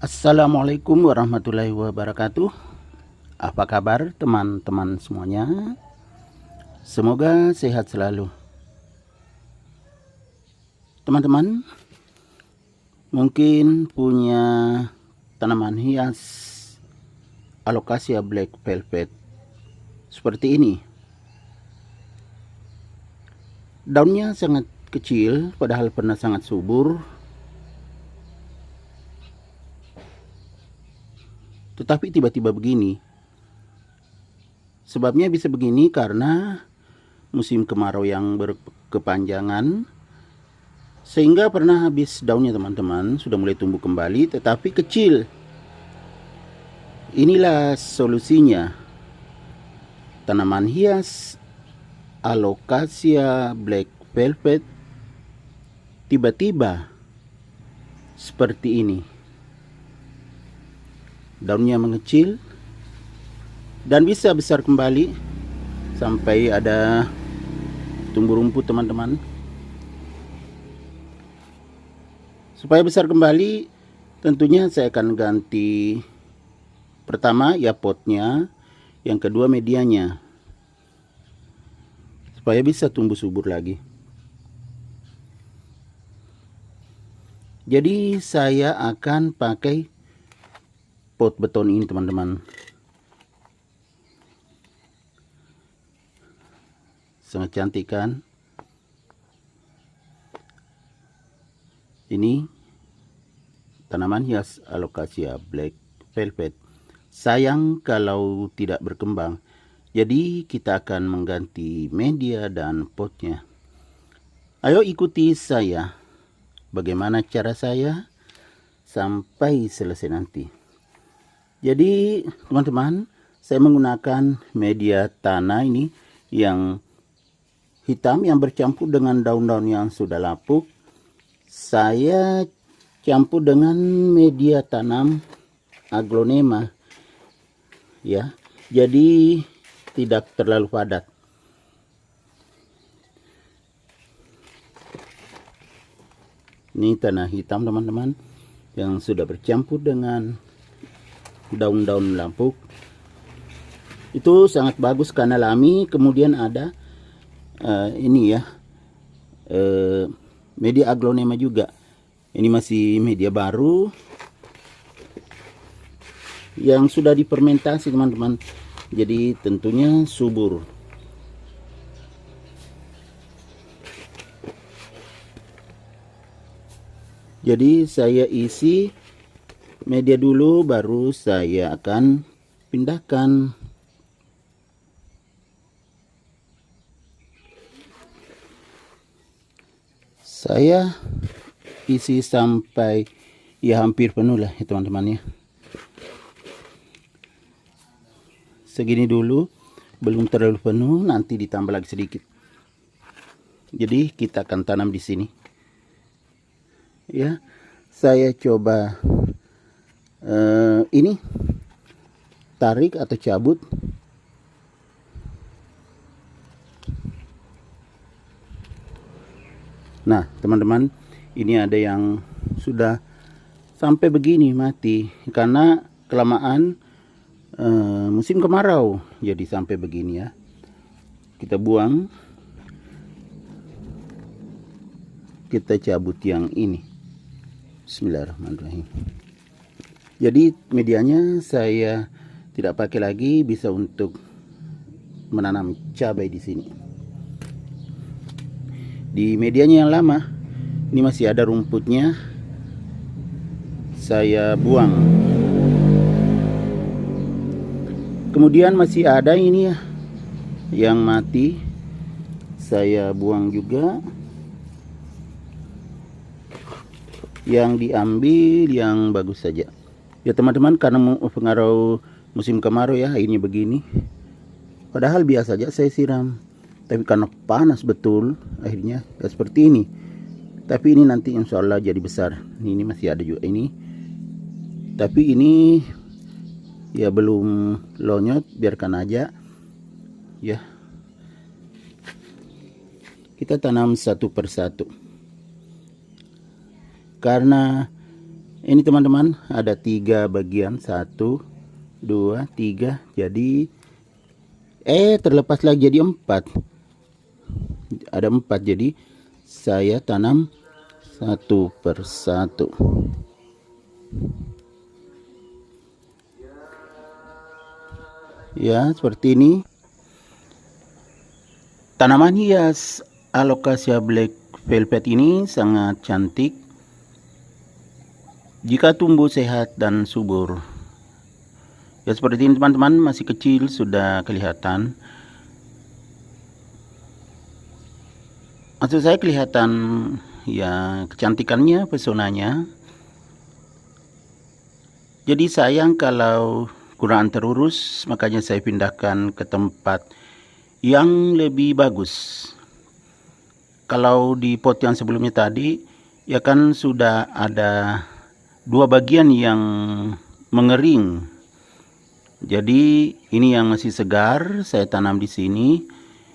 Assalamualaikum warahmatullahi wabarakatuh. Apa kabar teman-teman semuanya? Semoga sehat selalu. Teman-teman mungkin punya tanaman hias Alocasia Black Velvet seperti ini. Daunnya sangat kecil padahal pernah sangat subur. Tetapi tiba-tiba begini. Sebabnya bisa begini karena musim kemarau yang berkepanjangan, sehingga pernah habis daunnya teman-teman, sudah mulai tumbuh kembali tetapi kecil. Inilah solusinya. Tanaman hias Alocasia Black Velvet tiba-tiba seperti ini. Daunnya mengecil dan bisa besar kembali sampai ada tumbuh rumput teman-teman. Supaya besar kembali tentunya saya akan ganti pertama ya potnya, yang kedua medianya, supaya bisa tumbuh subur lagi. Jadi saya akan pakai pot beton ini teman-teman. Sangat cantik kan? Ini tanaman hias Alocasia Black Velvet. Sayang kalau tidak berkembang. Jadi kita akan mengganti media dan potnya. Ayo ikuti saya. Bagaimana cara saya sampai selesai nanti. Jadi teman-teman, saya menggunakan media tanah ini yang hitam yang bercampur dengan daun-daun yang sudah lapuk. Saya campur dengan media tanam aglonema, ya. Jadi tidak terlalu padat. Ini tanah hitam teman-teman yang sudah bercampur dengan daun-daun lapuk. Itu sangat bagus karena alami. Kemudian ada ini ya, media aglonema juga. Ini masih media baru yang sudah difermentasi teman-teman, jadi tentunya subur. Jadi saya isi media dulu, baru saya akan pindahkan. Saya isi sampai ya hampir penuh lah ya teman-teman ya. Segini dulu, belum terlalu penuh, nanti ditambah lagi sedikit. Jadi kita akan tanam di sini. Ya, saya coba ini tarik atau cabut. Nah teman-teman, ini ada yang sudah sampai begini mati karena kelamaan musim kemarau, jadi sampai begini ya. Kita buang, kita cabut yang ini. Bismillahirrahmanirrahim. Jadi medianya saya tidak pakai lagi, bisa untuk menanam cabai di sini. Di medianya yang lama, ini masih ada rumputnya, saya buang. Kemudian masih ada ini ya, yang mati, saya buang juga. Yang diambil yang bagus saja. Ya teman-teman, karena pengaruh musim kemarau ya, airnya begini. Padahal biasa saja saya siram, tapi karena panas betul akhirnya ya seperti ini. Tapi ini nanti insya Allah jadi besar. Ini masih ada juga ini, tapi ini ya belum lonyot, biarkan aja ya. Kita tanam satu persatu karena Ini teman-teman ada 3 bagian, 1 2 3, jadi terlepas lagi jadi 4, ada 4, jadi saya tanam satu persatu. Ya, seperti ini. Tanaman hias Alocasia Black Velvet ini sangat cantik jika tumbuh sehat dan subur. Ya, seperti ini teman-teman, masih kecil sudah kelihatan. Maksud saya kelihatan ya kecantikannya, pesonanya. Jadi sayang kalau kurang terurus, makanya saya pindahkan ke tempat yang lebih bagus. Kalau di pot yang sebelumnya tadi, ya kan sudah ada 2 bagian yang mengering. Jadi ini yang masih segar, saya tanam di sini.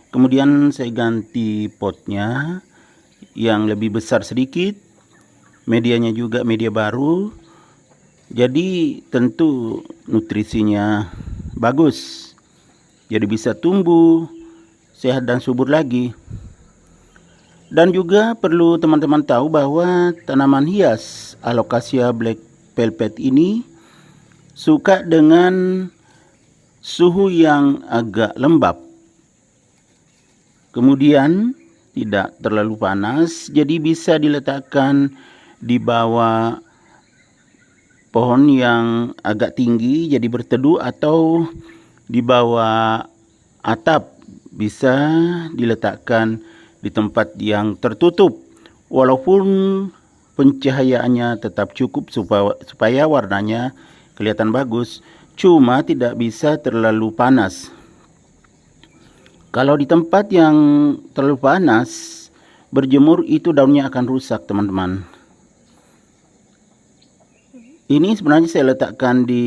Kemudian saya ganti potnya yang lebih besar sedikit. Medianya juga media baru. Jadi tentu nutrisinya bagus. Jadi bisa tumbuh sehat dan subur lagi. Dan juga perlu teman-teman tahu bahwa tanaman hias Alocasia Black Velvet ini suka dengan suhu yang agak lembab. Kemudian tidak terlalu panas, jadi bisa diletakkan di bawah pohon yang agak tinggi jadi berteduh, atau di bawah atap bisa diletakkan di tempat yang tertutup, walaupun pencahayaannya tetap cukup supaya warnanya kelihatan bagus, cuma tidak bisa terlalu panas. Kalau di tempat yang terlalu panas berjemur, itu daunnya akan rusak teman-teman. Ini sebenarnya saya letakkan di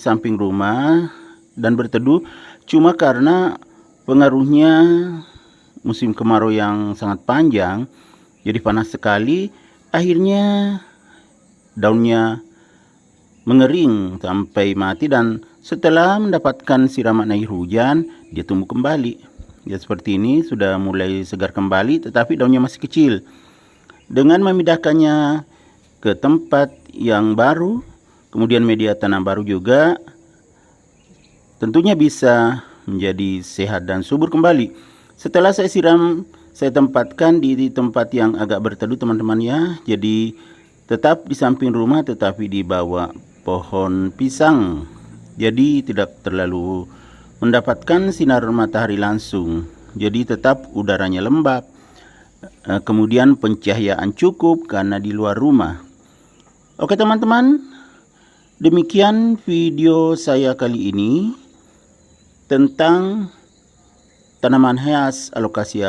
samping rumah dan berteduh, cuma karena pengaruhnya musim kemarau yang sangat panjang, jadi panas sekali, akhirnya daunnya mengering sampai mati, dan setelah mendapatkan siraman air hujan, dia tumbuh kembali. Ya, seperti ini sudah mulai segar kembali, tetapi daunnya masih kecil. Dengan memindahkannya ke tempat yang baru, kemudian media tanam baru juga, tentunya bisa menjadi sehat dan subur kembali. Setelah saya siram, saya tempatkan di tempat yang agak berteduh teman-teman ya. Jadi tetap di samping rumah, tetapi di bawah pohon pisang. Jadi tidak terlalu mendapatkan sinar matahari langsung. Jadi tetap udaranya lembab. Kemudian pencahayaan cukup karena di luar rumah. Oke teman-teman, demikian video saya kali ini tentang tanaman hias Alocasia